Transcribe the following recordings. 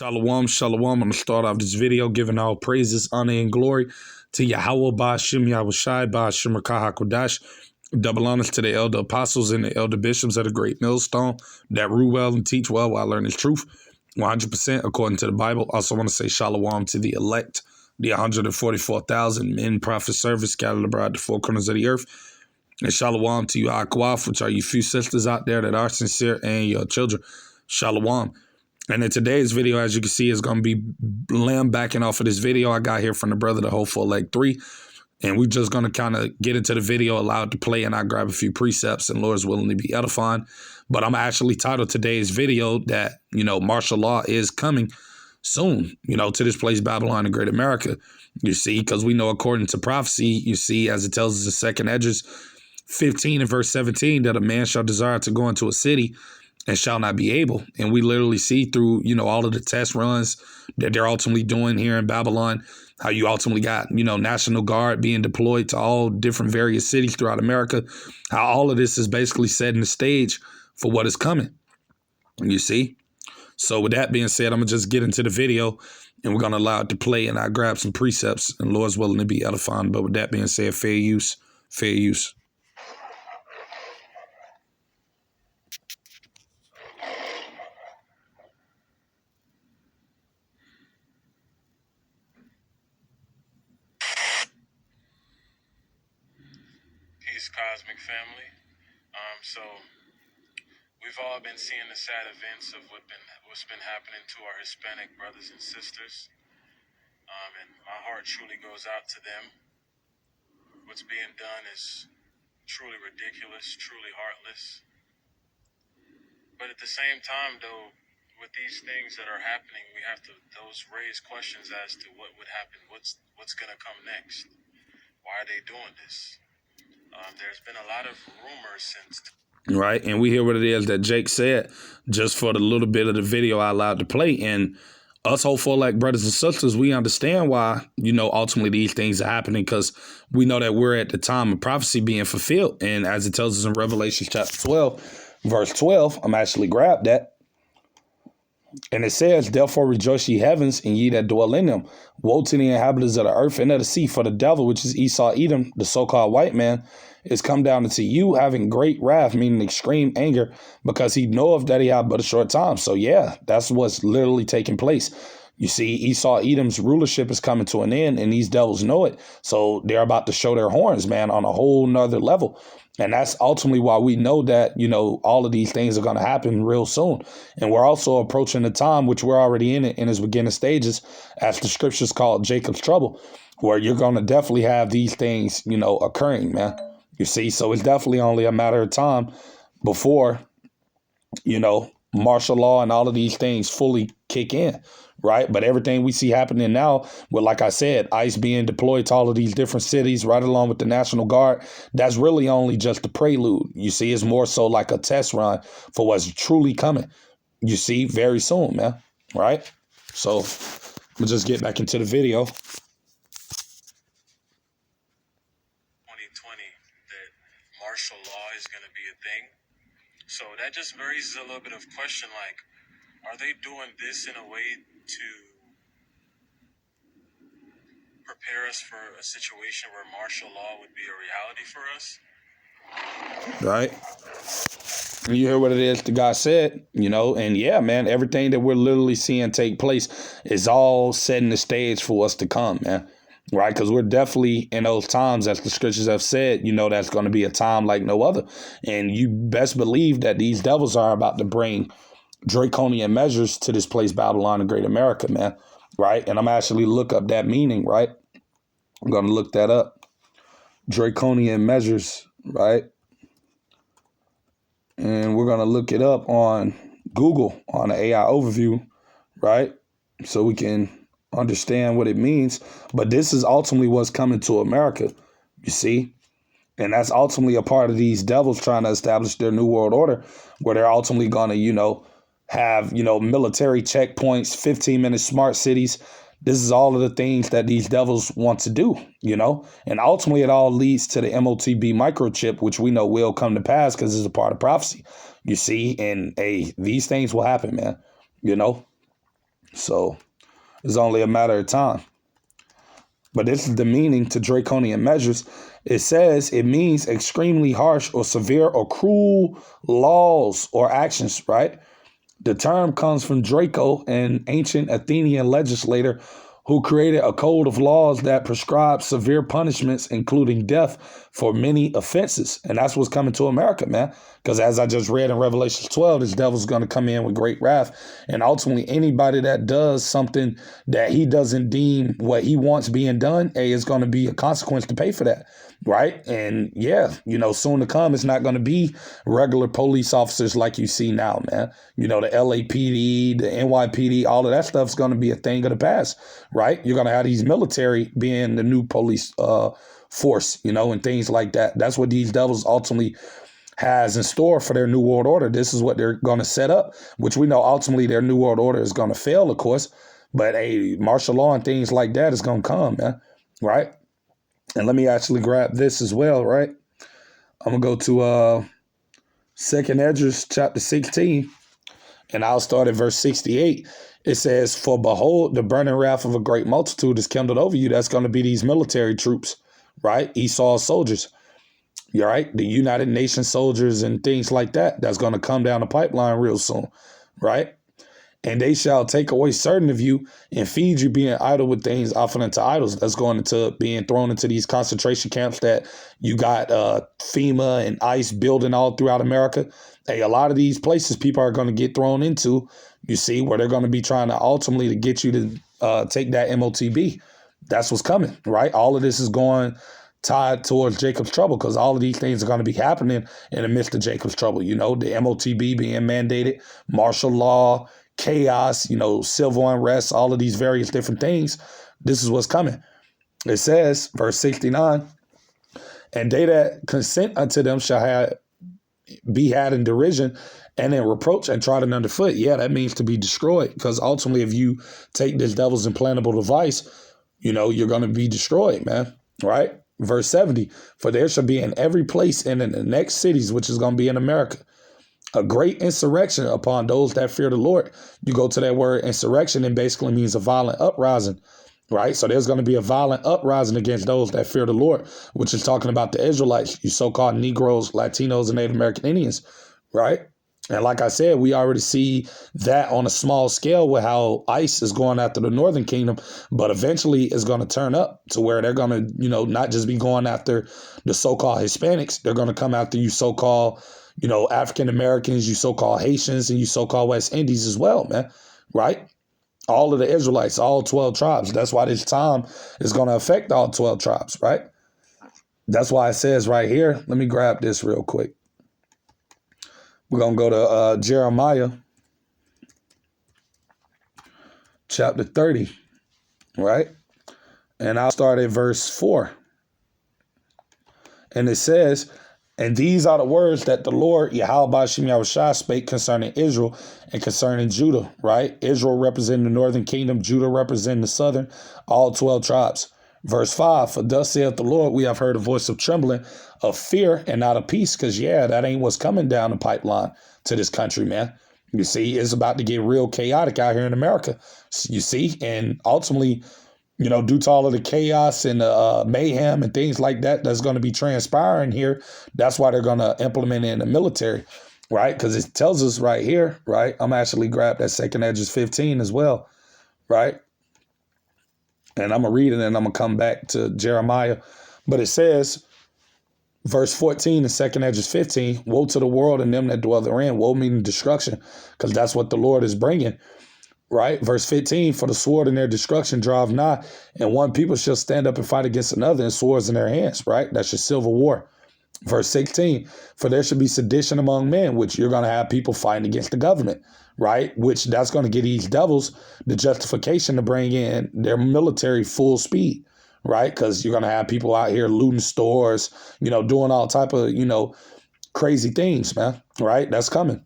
Shalom, shalom. I'm going to start off this video giving all praises, honor, and glory to Yahweh Ba'ashem Yahushai Ba'ashem Rakah HaKodash. Double honors to the elder apostles and the elder bishops of the great millstone that rule well and teach well while learning truth 100% according to the Bible. Also want to say shalom to the elect, the 144,000 men, prophet, servants scattered abroad the four corners of the earth. And shalom to you, Akwaf, which are you few sisters out there that are sincere, and your children. Shalom. And in today's video, as you can see, is going to be backing off of this video I got here from the brother, the Hopeful Leg 3. And we're just going to kind of get into the video, allow it to play, and I grab a few precepts, and Lord's willing to be edifying. But I'm actually titled today's video that, martial law is coming soon, to this place, Babylon, the Great America. You see, because we know according to prophecy, you see, as it tells us in Second Edges 15 and verse 17, that a man shall desire to go into a city and shall not be able. And we literally see through, all of the test runs that they're ultimately doing here in Babylon, how you ultimately got, National Guard being deployed to all different various cities throughout America, how all of this is basically setting the stage for what is coming. You see? So with that being said, I'm going to just get into the video and we're going to allow it to play, and I grab some precepts, and Lord's willing to be edifying. But with that being said, fair use, fair use. Cosmic family. So we've all been seeing the sad events of what's been happening to our Hispanic brothers and sisters, and my heart truly goes out to them. What's being done is truly ridiculous, truly heartless. But at the same time, though, with these things that are happening, we have to raise questions as to what would happen. What's going to come next? Why are they doing this? There's been a lot of rumors since. Right. And we hear what it is that Jake said just for the little bit of the video I allowed to play. And us hopeful like brothers and sisters, we understand why, ultimately these things are happening, because we know that we're at the time of prophecy being fulfilled. And as it tells us in Revelation chapter 12, verse 12, I'm actually grabbed that. And it says, therefore rejoice ye heavens, and ye that dwell in them. Woe to the inhabitants of the earth and of the sea, for the devil, which is Esau Edom, the so-called white man, is come down into you, having great wrath, meaning extreme anger, because he knoweth that he hath but a short time. So yeah, that's what's literally taking place. You see, Esau Edom's rulership is coming to an end, and these devils know it. So they're about to show their horns, man, on a whole nother level. And that's ultimately why we know that, all of these things are going to happen real soon. And we're also approaching the time, which we're already in it in its beginning stages, as the scriptures call Jacob's trouble, where you're going to definitely have these things, occurring, man. You see, so it's definitely only a matter of time before, martial law and all of these things fully kick in. Right. But everything we see happening now, well, like I said, ICE being deployed to all of these different cities right along with the National Guard, that's really only just the prelude. You see, it's more so like a test run for what's truly coming, you see, very soon, man. Right. So we'll just get back into the video. 2020, that martial law is going to be a thing. So that just raises a little bit of question, like, are they doing this in a way to prepare us for a situation where martial law would be a reality for us? Right. And you hear what it is the guy said, and yeah, man, everything that we're literally seeing take place is all setting the stage for us to come, man. Right. Because we're definitely in those times, as the scriptures have said, that's going to be a time like no other. And you best believe that these devils are about to bring draconian measures to this place, Babylon, the Great America, man. Right. And I'm actually look up that meaning. Right. I'm going to look that up. Draconian measures. Right. And we're going to look it up on Google on the AI overview. Right. So we can understand what it means. But this is ultimately what's coming to America. You see. And that's ultimately a part of these devils trying to establish their new world order, where they're ultimately going to, have, military checkpoints, 15-minute smart cities. This is all of the things that these devils want to do, and ultimately it all leads to the MOTB microchip, which we know will come to pass because it's a part of prophecy, you see, and these things will happen, man, So it's only a matter of time. But this is the meaning to draconian measures. It says it means extremely harsh or severe or cruel laws or actions, right? The term comes from Draco, an ancient Athenian legislator who created a code of laws that prescribes severe punishments, including death, for many offenses. And that's what's coming to America, man. Because as I just read in Revelation 12, this devil's going to come in with great wrath. And ultimately, anybody that does something that he doesn't deem what he wants being done, is going to be a consequence to pay for that. Right. And yeah, soon to come, it's not going to be regular police officers like you see now, man. The LAPD, the NYPD, all of that stuff's going to be a thing of the past. Right. You're going to have these military being the new police force, and things like that. That's what these devils ultimately has in store for their new world order. This is what they're going to set up, which we know ultimately their new world order is going to fail, of course. But martial law and things like that is going to come, man. Right. And let me actually grab this as well, right? I'm going to go to 2nd Esdras chapter 16, and I'll start at verse 68. It says, "For behold, the burning wrath of a great multitude is kindled over you." That's going to be these military troops, right? Esau's soldiers, right? The United Nations soldiers and things like that. That's going to come down the pipeline real soon, right? "And they shall take away certain of you and feed you, being idle with things offered unto idols." That's going into being thrown into these concentration camps that you got FEMA and ICE building all throughout America. A lot of these places people are going to get thrown into, you see, where they're going to be trying to ultimately to get you to take that MOTB. That's what's coming, right? All of this is going tied towards Jacob's trouble, because all of these things are going to be happening in the midst of Jacob's trouble. The MOTB being mandated, martial law, chaos, civil unrest, all of these various different things. This is what's coming. It says, verse 69, "And they that consent unto them shall be had in derision and in reproach and trodden underfoot." Yeah, that means to be destroyed, because ultimately if you take this devil's implantable device, you're going to be destroyed, man. Right? Verse 70, "For there shall be in every place and in the next cities," which is going to be in America, "a great insurrection upon those that fear the Lord." You go to that word insurrection, and basically means a violent uprising, right? So there's going to be a violent uprising against those that fear the Lord, which is talking about the Israelites, you so-called Negroes, Latinos, and Native American Indians, right? And like I said, we already see that on a small scale with how ICE is going after the Northern Kingdom, but eventually it's going to turn up to where they're going to, not just be going after the so-called Hispanics. They're going to come after you so-called, African Americans, you so-called Haitians, and you so-called West Indies as well, man, right? All of the Israelites, all 12 tribes. That's why this time is going to affect all 12 tribes, right? That's why it says right here, let me grab this real quick. We're going to go to Jeremiah chapter 30, right? And I'll start at verse 4. And it says, "And these are the words that the Lord, Yahweh Shem Yahushua, spake concerning Israel and concerning Judah," right? Israel representing the northern kingdom, Judah representing the southern, all 12 tribes. Verse 5, "For thus saith the Lord, we have heard a voice of trembling, of fear and not of peace," because, that ain't what's coming down the pipeline to this country, man. You see, it's about to get real chaotic out here in America, you see, and ultimately, due to all of the chaos and mayhem and things like that that's going to be transpiring here, that's why they're going to implement it in the military, right? Because it tells us right here, right? I'm actually grab that 2nd Esdras 15 as well, right? And I'm going to read it and I'm going to come back to Jeremiah. But it says, verse 14 in 2nd Esdras 15, "Woe to the world and them that dwell therein." Woe meaning destruction, because that's what the Lord is bringing. Right? Verse 15, "For the sword in their destruction draweth nigh, and one people shall stand up and fight against another, and swords in their hands." Right? That's your civil war. Verse 16, "For there should be sedition among men," which you're going to have people fighting against the government, right? Which that's going to give these devils the justification to bring in their military full speed, right? Because you're going to have people out here looting stores, doing all type of, crazy things, man, right? That's coming.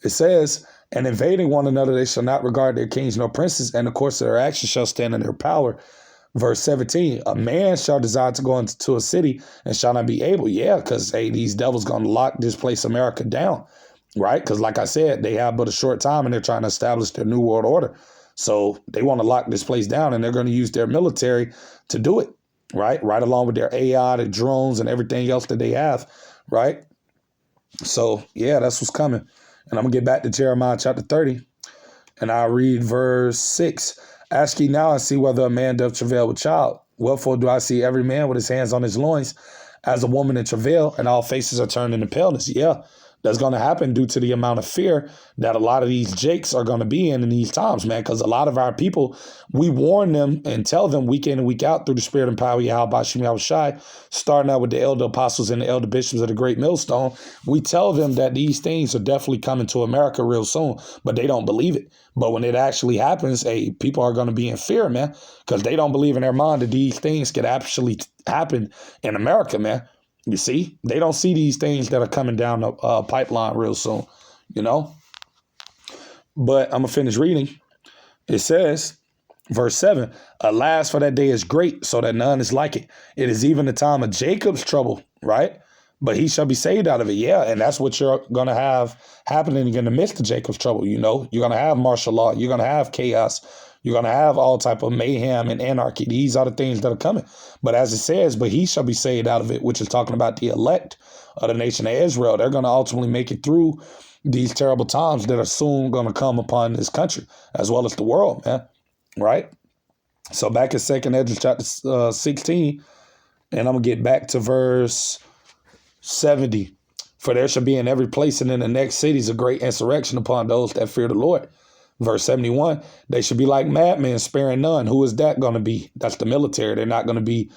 It says, "And invading one another, they shall not regard their kings nor princes, and the course of their actions shall stand in their power." Verse 17, "A man shall desire to go into a city and shall not be able." Yeah, because, these devils going to lock this place, America, down, right? Because like I said, they have but a short time and they're trying to establish their new world order. So they want to lock this place down, and they're going to use their military to do it, right? Right along with their AI, their drones, and everything else that they have, right? So, yeah, that's what's coming. And I'm going to get back to Jeremiah chapter 30, and I'll read verse 6. Ask ye now and see whether a man doth travail with child. Wherefore do I see every man with his hands on his loins as a woman in travail, and all faces are turned into paleness. Yeah, that's going to happen due to the amount of fear that a lot of these jakes are going to be in these times, man, because a lot of our people, we warn them and tell them week in and week out through the spirit and power of Yahweh Shem Yahushai, starting out with the elder apostles and the elder bishops of the great millstone. We tell them that these things are definitely coming to America real soon, but they don't believe it. But when it actually happens, hey, people are going to be in fear, man, because they don't believe in their mind that these things could actually happen in America, man. You see, they don't see these things that are coming down the pipeline real soon, you know. But I'm going to finish reading. It says, verse 7, alas, for that day is great, so that none is like it. It is even the time of Jacob's trouble, right? But he shall be saved out of it. Yeah, and that's what you're going to have happening in the midst of Jacob's trouble, you know. You're going to have martial law. You're going to have chaos. You're going to have all type of mayhem and anarchy. These are the things that are coming. But as it says, but he shall be saved out of it, which is talking about the elect of the nation of Israel. They're going to ultimately make it through these terrible times that are soon going to come upon this country, as well as the world, man. Right? So back in 2nd Ezra chapter 16, and I'm going to get back to verse 70. For there shall be in every place and in the next cities a great insurrection upon those that fear the Lord. Verse 71, they should be like madmen, sparing none. Who is that going to be? That's the military. They're not going to be,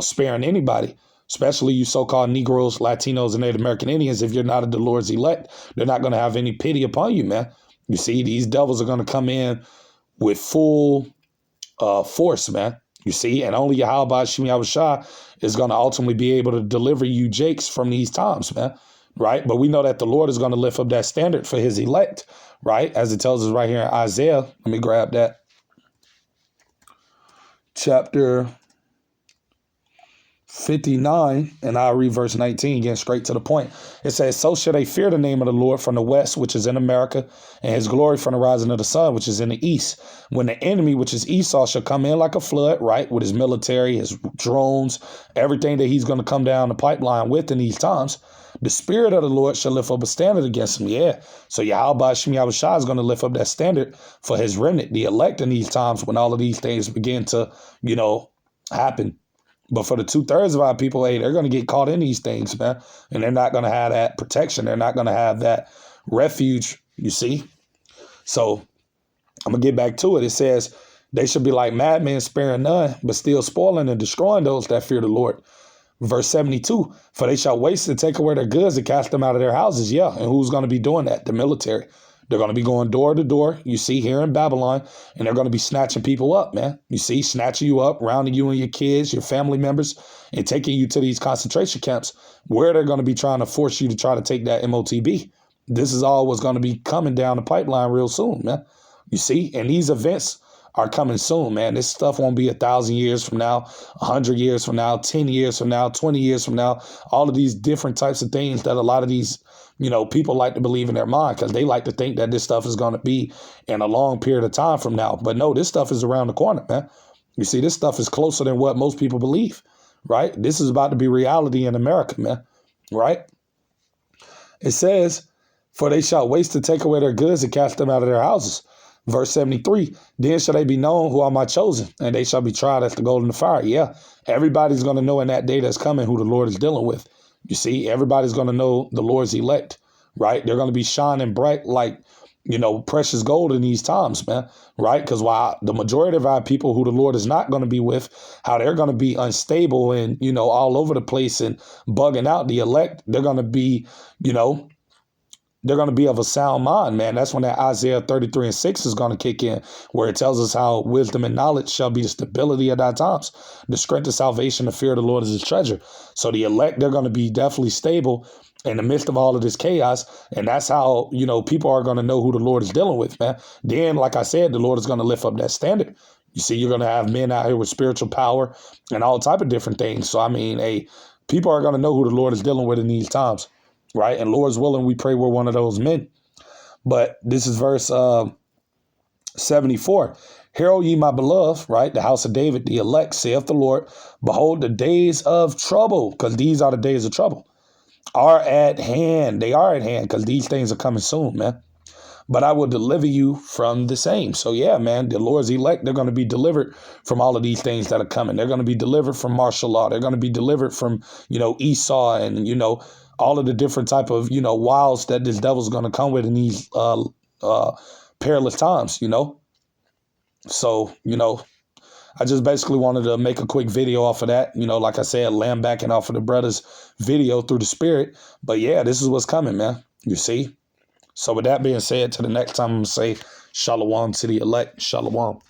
sparing anybody, especially you so-called Negroes, Latinos, and Native American Indians. If you're not of the Lord's elect, they're not going to have any pity upon you, man. You see, these devils are going to come in with full force, man. You see, and only Yahweh Shem Yahushua is going to ultimately be able to deliver you jakes from these times, man. Right? But we know that the Lord is going to lift up that standard for his elect, right? As it tells us right here in Isaiah. Let me grab that. Chapter 59, and I'll read verse 19, getting straight to the point. It says, so shall they fear the name of the Lord from the west, which is in America, and his glory from the rising of the sun, which is in the east. When the enemy, which is Esau, shall come in like a flood, right, with his military, his drones, everything that he's going to come down the pipeline with in these times, the spirit of the Lord shall lift up a standard against him. Yeah. So Yahweh Shem Yahushua is going to lift up that standard for his remnant, the elect in these times when all of these things begin to, happen. But for the 2/3 of our people, hey, they're going to get caught in these things, man. And they're not going to have that protection. They're not going to have that refuge, you see. So I'm going to get back to it. It says, they should be like madmen, sparing none, but still spoiling and destroying those that fear the Lord. Verse 72, for they shall waste and take away their goods and cast them out of their houses. Yeah, and who's going to be doing that? The military. They're going to be going door to door, you see, here in Babylon, and they're going to be snatching people up, man. You see, snatching you up, rounding you and your kids, your family members, and taking you to these concentration camps where they're going to be trying to force you to try to take that MOTB. This is all what's going to be coming down the pipeline real soon, man. You see, and these events are coming soon, man. This stuff won't be 1,000 years from now, 100 years from now, 10 years from now, 20 years from now. All of these different types of things that a lot of these, people like to believe in their mind because they like to think that this stuff is going to be in a long period of time from now. But no, this stuff is around the corner, man. You see, this stuff is closer than what most people believe, right? This is about to be reality in America, man, right? It says, for they shall waste to take away their goods and cast them out of their houses. Verse 73, then shall they be known who are my chosen, and they shall be tried as the gold in the fire. Yeah, everybody's going to know in that day that's coming who the Lord is dealing with. You see, everybody's going to know the Lord's elect, right? They're going to be shining bright like, precious gold in these times, man, right? Because while the majority of our people who the Lord is not going to be with, how they're going to be unstable and, all over the place and bugging out, the elect, they're going to be, they're going to be of a sound mind, man. That's when that Isaiah 33:6 is going to kick in, where it tells us how wisdom and knowledge shall be the stability of thy times. The strength of salvation, the fear of the Lord is his treasure. So the elect, they're going to be definitely stable in the midst of all of this chaos. And that's how, people are going to know who the Lord is dealing with, man. Then, like I said, the Lord is going to lift up that standard. You see, you're going to have men out here with spiritual power and all type of different things. So, people are going to know who the Lord is dealing with in these times. Right. And Lord's willing, we pray we're one of those men. But this is verse 74. Hear, O ye my beloved, right? The house of David, the elect, saith the Lord, behold, the days of trouble, because these are the days of trouble, are at hand. They are at hand because these things are coming soon, man. But I will deliver you from the same. So yeah, man, the Lord's elect, they're going to be delivered from all of these things that are coming. They're going to be delivered from martial law. They're going to be delivered from, Esau and, all of the different type of, wiles that this devil's going to come with in these perilous times. So, I just basically wanted to make a quick video off of that. Like I said, lambacking off of the brother's video through the spirit. But yeah, this is what's coming, man. You see? So with that being said, to the next time, I'm going to say shalom to the elect. Shalom.